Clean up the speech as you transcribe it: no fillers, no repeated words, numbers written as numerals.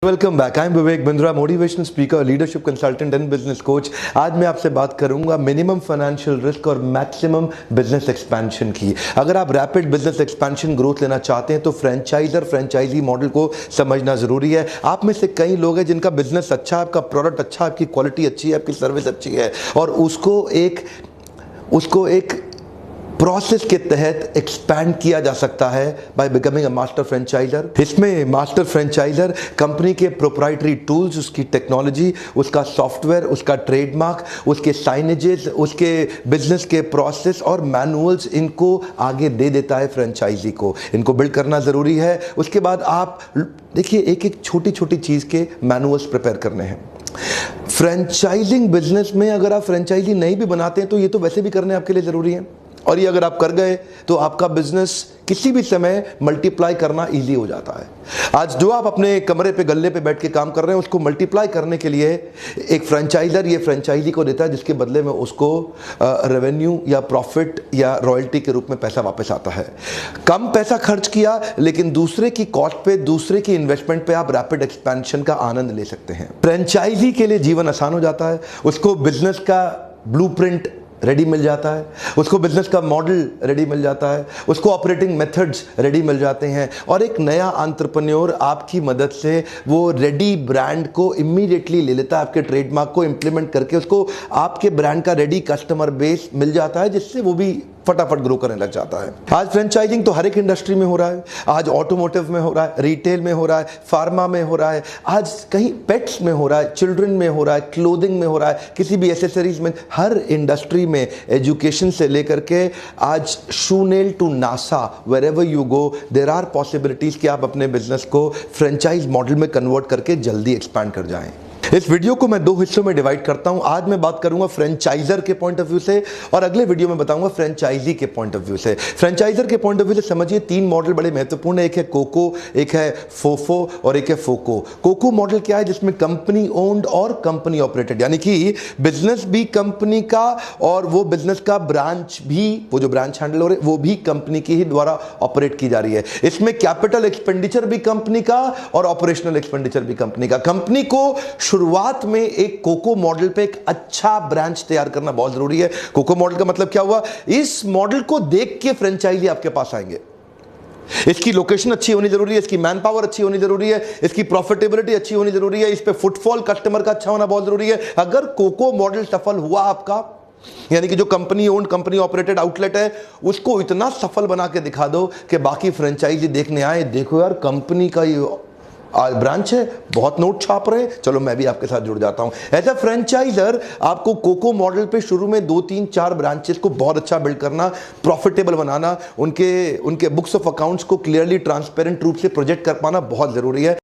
Welcome back. I am Vivek Bindra, motivational speaker, leadership consultant and business coach. आज मैं आपसे बात करूंगा मिनिमम फाइनेंशियल रिस्क और मैक्सिमम बिजनेस एक्सपेंशन की। अगर आप रैपिड बिजनेस एक्सपेंशन ग्रोथ लेना चाहते हैं तो फ्रेंचाइजी मॉडल को समझना जरूरी है। आप में से कई लोग हैं जिनका बिजनेस अच्छा है, आपका प्रोडक्ट अच्छा है, आपकी क्वालिटी अच्छी है, आपकी सर्विस अच्छी है और उसको एक प्रोसेस के तहत एक्सपैंड किया जा सकता है by becoming a master franchisor. इसमें मास्टर फ्रेंचाइजर कंपनी के प्रोप्राइटरी टूल्स, उसकी टेक्नोलॉजी, उसका सॉफ्टवेयर, उसका ट्रेडमार्क, उसके साइनेजेस, उसके बिजनेस के प्रोसेस और मैनुअल्स इनको आगे दे देता है फ्रेंचाइजी को। इनको बिल्ड करना ज़रूरी है। उसके बाद आप देखिए एक एक छोटी छोटी चीज़ के मैनुअल्स प्रिपेयर करने हैं। फ्रेंचाइजिंग बिजनेस में अगर आप फ्रेंचाइजी नहीं भी बनाते हैं तो ये तो वैसे भी करने आपके लिए ज़रूरी है और ये अगर आप कर गए तो आपका बिजनेस किसी भी समय मल्टीप्लाई करना इजी हो जाता है। आज जो आप अपने कमरे पे गल्ले पे बैठ के काम कर रहे हैं उसको मल्टीप्लाई करने के लिए एक फ्रेंचाइजर ये फ्रेंचाइजी को देता है, जिसके बदले में उसको रेवेन्यू या प्रॉफिट या रॉयल्टी के रूप में पैसा वापस आता है। कम पैसा खर्च किया लेकिन दूसरे की कॉस्ट पे, दूसरे की इन्वेस्टमेंट पे आप रैपिड एक्सपेंशन का आनंद ले सकते हैं। फ्रेंचाइजी के लिए जीवन आसान हो जाता है। उसको बिजनेस का ब्लूप्रिंट रेडी मिल जाता है, उसको बिजनेस का मॉडल रेडी मिल जाता है, उसको ऑपरेटिंग मेथड्स रेडी मिल जाते हैं और एक नया एंटरप्रेन्योर आपकी मदद से वो रेडी ब्रांड को इमीडिएटली ले लेता है। आपके ट्रेडमार्क को इंप्लीमेंट करके उसको आपके ब्रांड का रेडी कस्टमर बेस मिल जाता है, जिससे वो भी फटाफट ग्रो करने लग जाता है। आज फ्रेंचाइजिंग तो हर एक इंडस्ट्री में हो रहा है। आज ऑटोमोटिव में हो रहा है, रिटेल में हो रहा है, फार्मा में हो रहा है, आज कहीं पेट्स में हो रहा है, चिल्ड्रन में हो रहा है, क्लोथिंग में हो रहा है, किसी भी एसेसरीज में, हर इंडस्ट्री में, एजुकेशन से लेकर के आज shoe nail to NASA, wherever you go there are possibilities कि आप अपने बिजनेस को फ्रेंचाइज मॉडल में कन्वर्ट करके जल्दी एक्सपैंड कर जाएं। इस वीडियो को मैं दो हिस्सों में डिवाइड करता हूं। आज मैं बात करूंगा फ्रेंचाइजर के पॉइंट ऑफ व्यू से और अगले वीडियो में बताऊंगा फ्रेंचाइजी के पॉइंट ऑफ व्यू से। फ्रेंचाइजर के पॉइंट ऑफ व्यू से समझिए तीन मॉडल बड़े महत्वपूर्ण है। एक है कोको, एक है फोफो और एक है फोको। कोको मॉडल क्या है? जिसमें कंपनी ओन्ड और कंपनी ऑपरेटेड, यानी कि बिजनेस भी कंपनी का और वो बिजनेस का ब्रांच भी, वो जो ब्रांच हैंडल हो रहे वो भी कंपनी के ही द्वारा ऑपरेट की जा रही है। इसमें कैपिटल एक्सपेंडिचर भी कंपनी का और ऑपरेशनल एक्सपेंडिचर भी कंपनी का। कंपनी को शुरुआत में एक कोको मॉडल पे एक अच्छा ब्रांच तैयार करना बहुत जरूरी है। कोको मॉडल का मतलब क्या हुआ? इस मॉडल को देख के फ्रेंचाइजी आपके पास आएंगे। इसकी लोकेशन अच्छी होनी जरूरी है, इसकी मैन पावर अच्छी होनी जरूरी है, इसकी प्रॉफिटेबिलिटी अच्छी होनी जरूरी है, इस पे फुटफॉल कस्टमर का अच्छा होना बहुत जरूरी है। अगर कोको मॉडल सफल हुआ आपका, यानी कि जो company owned company operated outlet है उसको इतना सफल बना के दिखा दो कि बाकी फ्रेंचाइजी देखने आए, देखो यार कंपनी का ये ब्रांच है, बहुत नोट छाप रहे हैं, चलो मैं भी आपके साथ जुड़ जाता हूं। एज अ फ्रेंचाइजर आपको कोको मॉडल पे शुरू में 2 3 4 ब्रांचेस को बहुत अच्छा बिल्ड करना, प्रॉफिटेबल बनाना, उनके बुक्स ऑफ अकाउंट्स को क्लियरली ट्रांसपेरेंट रूप से प्रोजेक्ट कर पाना बहुत जरूरी है।